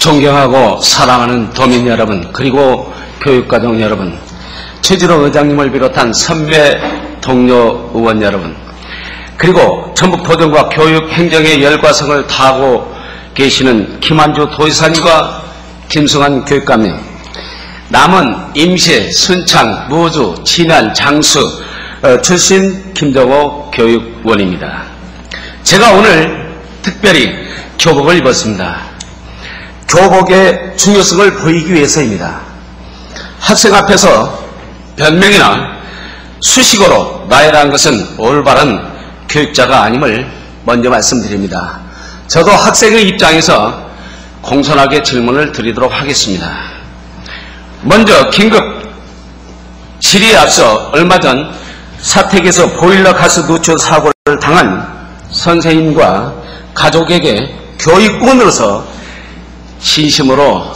존경하고 사랑하는 도민 여러분, 그리고 교육과정 여러분, 최지로 의장님을 비롯한 선배 동료 의원 여러분, 그리고 전북도정과 교육행정의 열과성을 다하고 계시는 김한주 도지사님과 김승환 교육감님, 남원, 임시, 순창, 무주, 진안, 장수 출신 김정호 교육원입니다. 제가 오늘 특별히 교복을 입었습니다. 교복의 중요성을 보이기 위해서입니다. 학생 앞에서 변명이나 수식어로 나열한 것은 올바른 교육자가 아님을 먼저 말씀드립니다. 저도 학생의 입장에서 공손하게 질문을 드리도록 하겠습니다. 먼저 긴급 질의에 앞서 얼마 전 사택에서 보일러 가스 누출 사고를 당한 선생님과 가족에게 교육원으로서 진심으로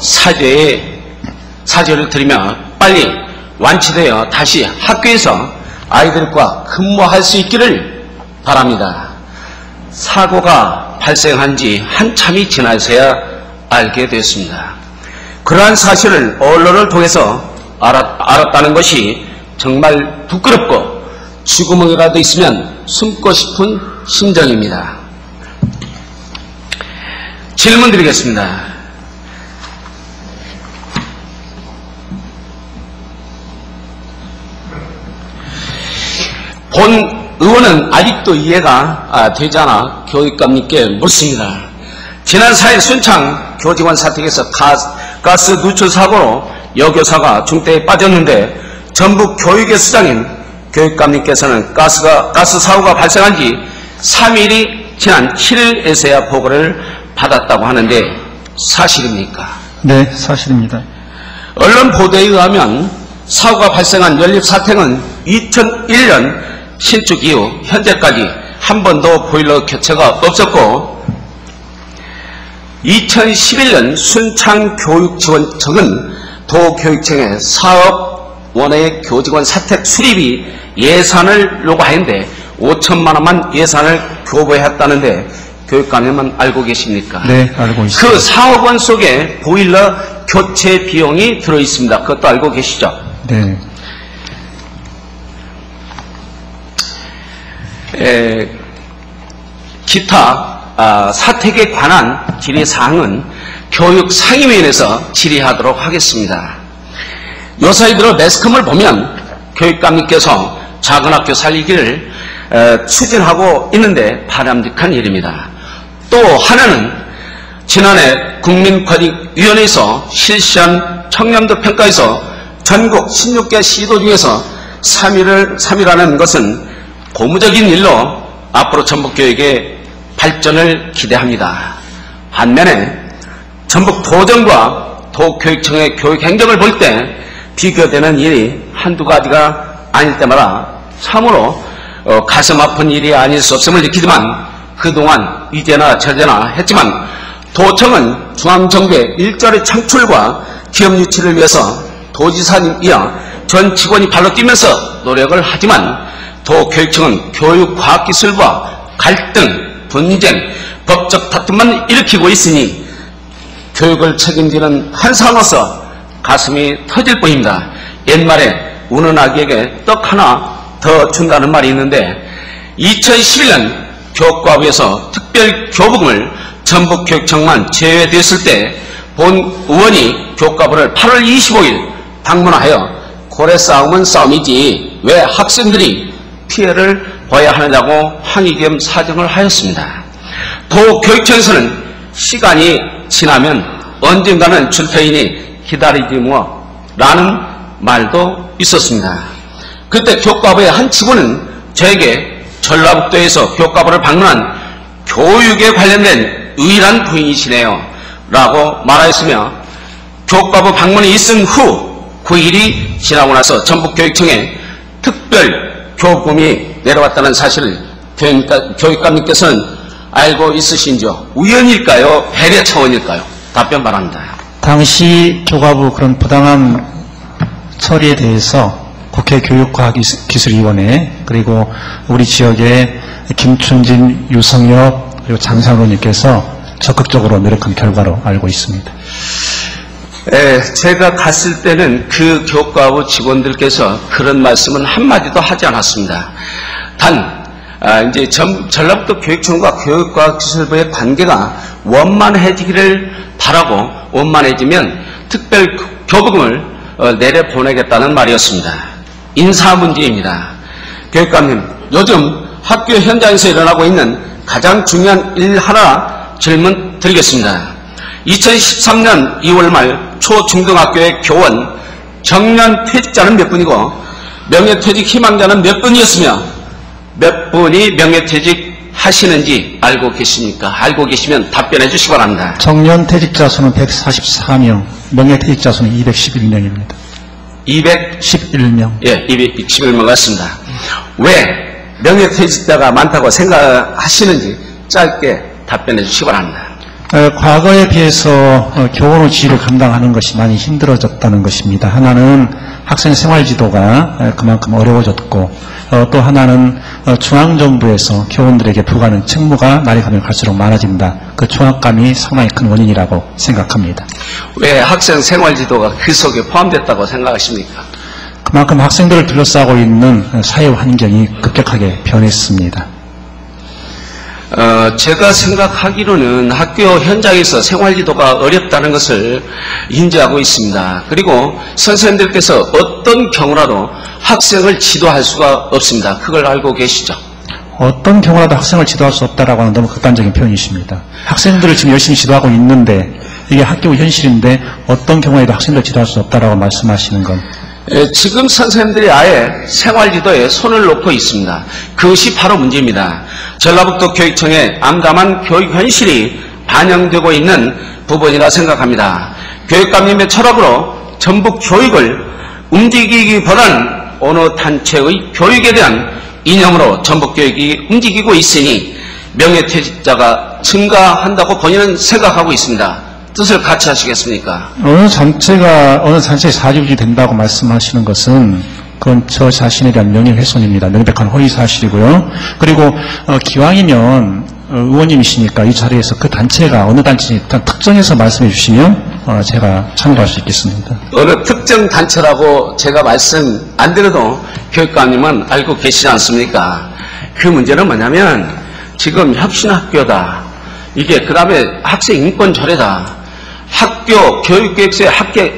사죄를 드리며 빨리 완치되어 다시 학교에서 아이들과 근무할 수 있기를 바랍니다. 사고가 발생한 지 한참이 지나서야 알게 됐습니다. 그러한 사실을 언론을 통해서 알았다는 것이 정말 부끄럽고 쥐구멍이라도 있으면 숨고 싶은 심정입니다. 질문 드리겠습니다. 본 의원은 아직도 이해가 되지 않아 교육감님께 묻습니다. 지난 4일 순창 교직원 사택에서 가스 누출 사고로 여교사가 중대에 빠졌는데 전북 교육의 수장인 교육감님께서는 가스 사고가 발생한 지 3일이 지난 7일에서야 보고를 받았다고 하는데 사실입니까? 네, 사실입니다. 언론 보도에 의하면 사고가 발생한 연립사택은 2001년 신축 이후 현재까지 한 번도 보일러 교체가 없었고 2011년 순창교육지원청은 도교육청에 4억 원의 교직원 사택 수리비 예산을 요구하는데 5천만 원만 예산을 교부했다는데 교육감님은 알고 계십니까? 네, 알고 있습니다. 그 4억 원 속에 보일러 교체 비용이 들어있습니다. 그것도 알고 계시죠? 네. 기타 사택에 관한 질의사항은 교육상임위원회에서 질의하도록 하겠습니다. 요사이 들어 매스컴을 보면 교육감님께서 작은 학교 살리기를 추진하고 있는데 바람직한 일입니다. 또 하나는 지난해 국민권익위원회에서 실시한 청렴도 평가에서 전국 16개 시도 중에서 3위라는 것은 고무적인 일로 앞으로 전북교육의 발전을 기대합니다. 반면에 전북 도정과 도교육청의 교육행정을 볼 때 비교되는 일이 한두 가지가 아닐 때마다 참으로 가슴 아픈 일이 아닐 수 없음을 느끼지만 그동안 이제나 저제나 했지만 도청은 중앙정부의 일자리 창출과 기업 유치를 위해서 도지사님이야 전 직원이 발로 뛰면서 노력을 하지만 도교육청은 교육과학기술과 갈등, 분쟁, 법적 다툼만 일으키고 있으니 교육을 책임지는 한 사람으로서 가슴이 터질 뿐입니다. 옛말에 우는 아기에게 떡 하나 더 준다는 말이 있는데 2011년 교과부에서 특별교부금을 전북교육청만 제외됐을 때 본 의원이 교과부를 8월 25일 방문하여 고래 싸움은 싸움이지 왜 학생들이 피해를 봐야 하느냐고 항의 겸 사정을 하였습니다. 도교육청에서는 시간이 지나면 언젠가는 줄 터이니 기다리지 뭐 라는 말도 있었습니다. 그때 교과부의 한 직원은 저에게 전라북도에서 교과부를 방문한 교육에 관련된 유일한 부인이시네요 라고 말하였으며 교과부 방문이 있은 후 9일이 지나고 나서 전북교육청에 특별 교부금이 내려왔다는 사실을 교육감님께서는 알고 있으신지요? 우연일까요? 배려 차원일까요? 답변 바랍니다. 당시 교과부 그런 부당한 처리에 대해서 국회 교육과학기술위원회 그리고 우리 지역의 김춘진, 유성엽 그리고 장상로님께서 적극적으로 노력한 결과로 알고 있습니다. 제가 갔을 때는 그 교과부 직원들께서 그런 말씀은 한마디도 하지 않았습니다. 단, 이제 전라북도 교육청과 교육과학기술부의 관계가 원만해지기를 바라고 원만해지면 특별 교부금을 내려보내겠다는 말이었습니다. 인사 문제입니다. 교육감님, 요즘 학교 현장에서 일어나고 있는 가장 중요한 일 하나 질문 드리겠습니다. 2013년 2월 말 초중등학교의 교원 정년 퇴직자는 몇 분이고 명예퇴직 희망자는 몇 분이었으며 몇 분이 명예퇴직 하시는지 알고 계십니까? 알고 계시면 답변해 주시기 바랍니다. 정년 퇴직자 수는 144명, 명예퇴직자 수는 211명입니다. 211명? 211명. 예, 211명 같습니다. 왜 명예퇴직자가 많다고 생각하시는지 짧게 답변해 주시기 바랍니다. 과거에 비해서 교원의 지위를 감당하는 것이 많이 힘들어졌다는 것입니다. 하나는 학생 생활지도가 그만큼 어려워졌고 또 하나는 중앙정부에서 교원들에게 부과하는 책무가 날이 가면 갈수록 많아진다. 그 중압감이 상당히 큰 원인이라고 생각합니다. 왜 학생 생활지도가 그 속에 포함됐다고 생각하십니까? 그만큼 학생들을 둘러싸고 있는 사회 환경이 급격하게 변했습니다. 제가 생각하기로는 학교 현장에서 생활지도가 어렵다는 것을 인지하고 있습니다. 그리고 선생님들께서 어떤 경우라도 학생을 지도할 수가 없습니다. 그걸 알고 계시죠? 어떤 경우라도 학생을 지도할 수 없다라고 하는 너무 극단적인 표현이십니다. 학생들을 지금 열심히 지도하고 있는데 이게 학교 현실인데 어떤 경우에도 학생들을 지도할 수 없다라고 말씀하시는 건 지금 선생님들이 아예 생활지도에 손을 놓고 있습니다. 그것이 바로 문제입니다. 전라북도 교육청의 암담한 교육 현실이 반영되고 있는 부분이라 생각합니다. 교육감님의 철학으로 전북 교육을 움직이기보다는 어느 단체의 교육에 대한 이념으로 전북 교육이 움직이고 있으니 명예퇴직자가 증가한다고 본인은 생각하고 있습니다. 뜻을 같이 하시겠습니까? 어느 단체의 사주지 된다고 말씀하시는 것은 그건 저 자신에 대한 명예훼손입니다. 명백한 허위사실이고요. 그리고 기왕이면 의원님이시니까 이 자리에서 그 단체가 어느 단체인지 일단 특정해서 말씀해 주시면 제가 참고할 수 있겠습니다. 어느 특정 단체라고 제가 말씀 안 드려도 교육감님은 알고 계시지 않습니까? 그 문제는 뭐냐면 지금 혁신학교다. 이게 그 다음에 학생 인권조례다. 학교 교육계획서에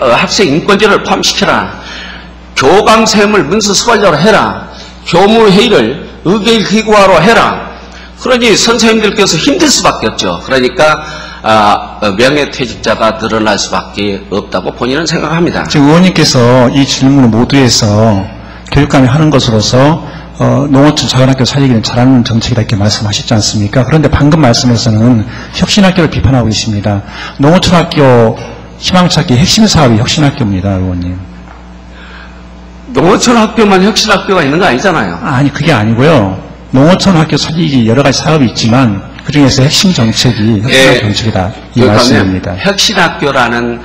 학생 인권제를 포함시켜라. 교감쌤을 문서수발자로 해라. 교무회의를 의결기구화로 해라. 그러니 선생님들께서 힘들 수밖에 없죠. 그러니까 명예퇴직자가 늘어날 수밖에 없다고 본인은 생각합니다. 지금 의원님께서 이 질문을 모두에서 교육감이 하는 것으로서 농어촌 작은학교 살리기는 잘하는 정책이다 이렇게 말씀하셨지 않습니까? 그런데 방금 말씀에서는 혁신학교를 비판하고 계십니다. 농어촌학교 희망찾기 핵심 사업이 혁신학교입니다, 의원님. 농어촌 학교만 혁신학교가 있는 거 아니잖아요. 아니, 그게 아니고요. 농어촌 학교 살리기 여러 가지 사업이 있지만 그중에서 핵심 정책이 혁신학교 정책이다 이 말씀입니다. 혁신학교라는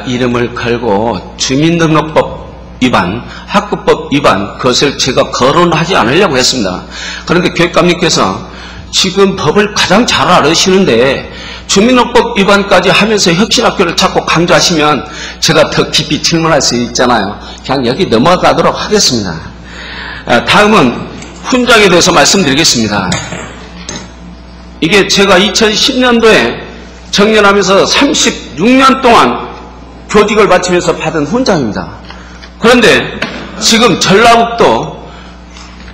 이름을 걸고 주민등록법 위반, 학급법 위반, 그것을 제가 거론하지 않으려고 했습니다. 그런데 교육감님께서 지금 법을 가장 잘 알으시는데 주민등록법 위반까지 하면서 혁신학교를 자꾸 강조하시면 제가 더 깊이 질문할 수 있잖아요. 그냥 여기 넘어가도록 하겠습니다. 다음은 훈장에 대해서 말씀드리겠습니다. 이게 제가 2010년도에 정년하면서 36년 동안 교직을 마치면서 받은 훈장입니다. 그런데 지금 전라북도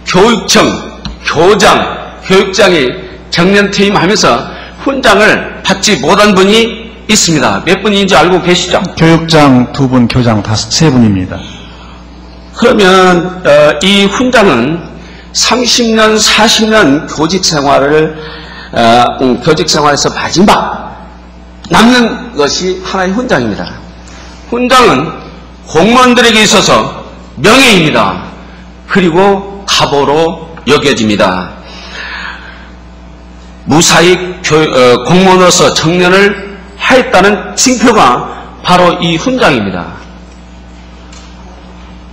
교육청, 교장, 교육장이 정년퇴임하면서 훈장을 받지 못한 분이 있습니다. 몇 분인지 알고 계시죠? 교육장 2분, 교장 3분입니다. 그러면 이 훈장은 30년, 40년 교직생활에서 마지막 남는 것이 하나의 훈장입니다. 훈장은 공무원들에게 있어서 명예입니다. 그리고 가보로 여겨집니다. 무사히 공무원으로서 정년을 하였다는 징표가 바로 이 훈장입니다.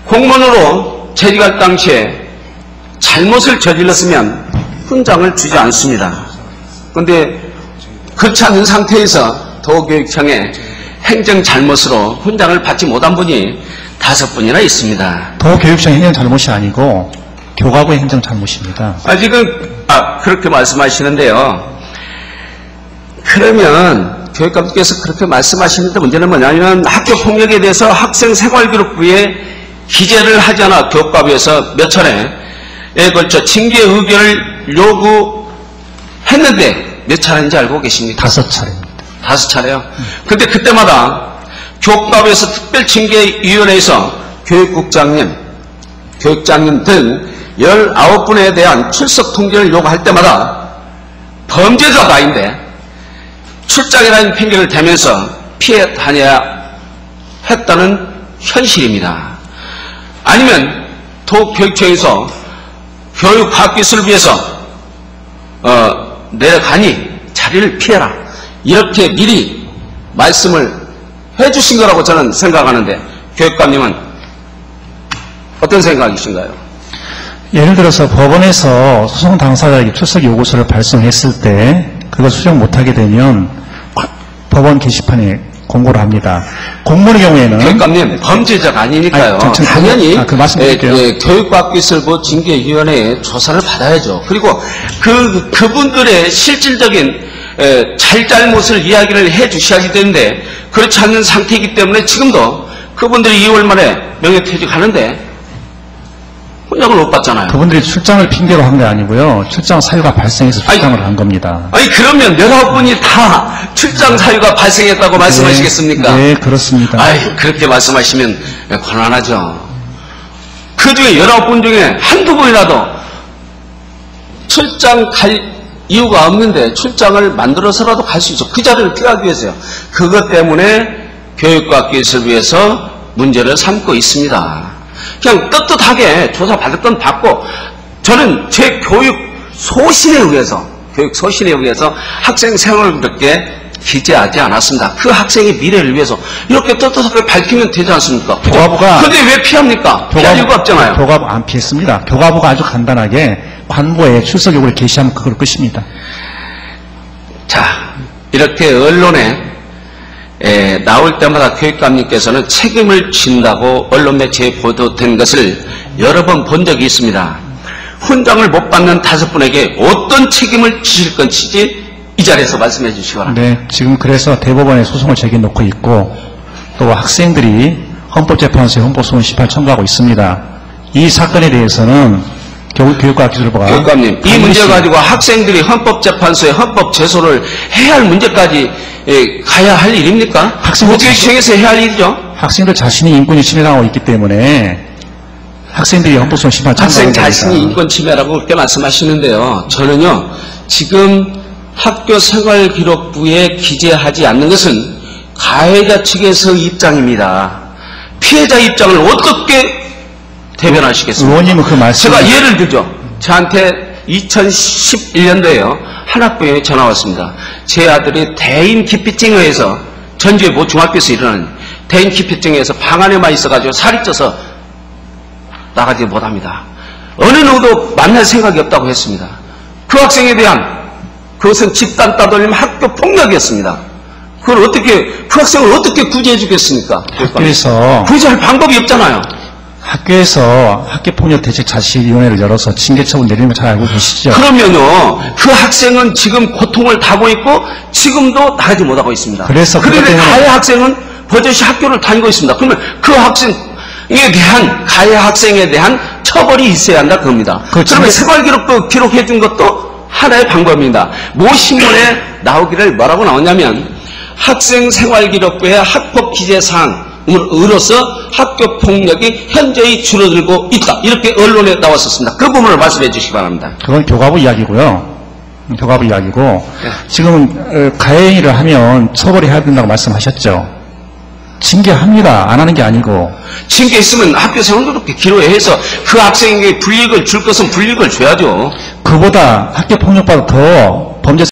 공무원으로 재직할 당시에 잘못을 저질렀으면 훈장을 주지 않습니다. 그런데 그렇지 않은 상태에서 도교육청의 행정 잘못으로 훈장을 받지 못한 분이 5분이나 있습니다. 도교육청 행정 잘못이 아니고 교과부의 행정 잘못입니다. 그렇게 말씀하시는데요. 그러면 교육감님께서 그렇게 말씀하시는데 문제는 뭐냐면 학교 폭력에 대해서 학생생활기록부에 기재를 하지 않아 교육감에서 몇 차례에 걸쳐 징계 의견을 요구했는데 몇 차례인지 알고 계십니까? 5차례입니다. 5차례요. 근데 그때마다 교육감에서 특별징계위원회에서 교육국장님, 교육장님 등 19분에 대한 출석 통지를 요구할 때마다 범죄자가 아닌데 출장이라는 핑계를 대면서 피해 다녀야 했다는 현실입니다. 아니면 도교육청에서 교육과학기술부에서 내려가니 자리를 피해라 이렇게 미리 말씀을 해주신 거라고 저는 생각하는데 교육감님은 어떤 생각이신가요? 예를 들어서 법원에서 소송 당사자에게 출석 요구서를 발송했을 때 그걸 수정 못하게 되면 법원 게시판에 공고를 합니다. 공무원의 경우에는 교육감님 범죄자가 아니니까요. 당연히 교육과학기술부 징계위원회에 조사를 받아야죠. 그리고 그분들의 실질적인 잘잘못을 이야기를 해 주셔야지 되는데 그렇지 않는 상태이기 때문에 지금도 그분들이 2월 말에 명예퇴직하는데 훈장을 못 받잖아요. 그분들이 출장을 핑계로 한 게 아니고요. 출장 사유가 발생해서 출장을 한 겁니다. 그러면 19분이 다 출장 사유가 발생했다고 말씀하시겠습니까? 네, 그렇습니다. 그렇게 말씀하시면 곤란하죠. 그 중에 19분 중에 한두 분이라도 출장 갈 이유가 없는데 출장을 만들어서라도 갈 수 있죠. 그 자리를 피하기 위해서요. 그것 때문에 교육과학기술부에서 문제를 삼고 있습니다. 그냥 떳떳하게 조사받을 건 받고 저는 제 교육 소신에 의해서 학생 생활기록부에 기재하지 않았습니다. 그 학생의 미래를 위해서 이렇게 떳떳하게 밝히면 되지 않습니까? 교과부가 근데 왜 피합니까? 피할 이유가 없잖아요. 교과부 안 피했습니다. 교과부가 아주 간단하게 관보에 출석 요구를 게시하면 그걸 끝입니다. 자, 이렇게 언론에 나올 때마다 교육감님께서는 책임을 진다고 언론 매체에 보도된 것을 여러 번 본 적이 있습니다. 훈장을 못 받는 5분에게 어떤 책임을 지실 건지 이 자리에서 말씀해 주시기 바랍니다. 네, 지금 그래서 대법원에 소송을 제기해놓고 있고 또 학생들이 헌법재판소에 헌법소원 심판 청구하고 있습니다. 이 사건에 대해서는 교육과학기술부가 교육감님, 이 문제 가지고 학생들이 헌법재판소에 헌법 제소를 해야 할 문제까지 가야 할 일입니까? 교육청에서 해야 할 일이죠. 학생들 자신이 인권이 침해당하고 있기 때문에 학생들이 헌법소원 심판 청구하는 학생 자신이 인권 침해라고 그렇게 말씀하시는데요. 저는요, 지금 학교생활기록부에 기재하지 않는 것은 가해자 측에서의 입장입니다. 피해자 입장을 어떻게 대변하시겠습니까? 의원님은 그 말씀. 제가 예를 들죠. 저한테 2011년도에요. 한 학교에 전화 왔습니다. 제 아들이 대인 기피증에 의해서 전주의 모 중학교에서 일어나는 대인 기피증에 의해서 방 안에만 있어가지고 살이 쪄서 나가지 못합니다. 어느 누구도 만날 생각이 없다고 했습니다. 그 학생에 대한 그것은 집단 따돌림 학교 폭력이었습니다. 그 학생을 어떻게 구제해 주겠습니까? 학교에서 구제할 방법이 없잖아요. 학교에서 학교폭력대책자치위원회를 열어서 징계처분 내리는 거 잘 알고 계시죠? 그러면요, 그 학생은 지금 고통을 타고 있고 지금도 나가지 못하고 있습니다. 그런데 가해 학생은 버젓이 학교를 다니고 있습니다. 그러면 그 학생에 대한 가해 학생에 대한 처벌이 있어야 한다 그겁니다. 그러면 생활기록도 기록해 준 것도 하나의 방법입니다. 모 신문에 나오기를 뭐라고 나오냐면 학생 생활기록부의 학법 기재 사항으로서 학교 폭력이 현저히 줄어들고 있다. 이렇게 언론에 나왔었습니다. 그 부분을 말씀해 주시기 바랍니다. 그건 교과부 이야기고요. 교과부 이야기고 네. 지금 가해 행위를 하면 처벌이 해야 된다고 말씀하셨죠. 징계합니다. 안 하는 게 아니고. 징계했으면 학교 생활기록부 기록에 해서 그 학생에게 불이익을 줄 것은 불이익을 줘야죠. 그보다 학교 폭력보다 더 범죄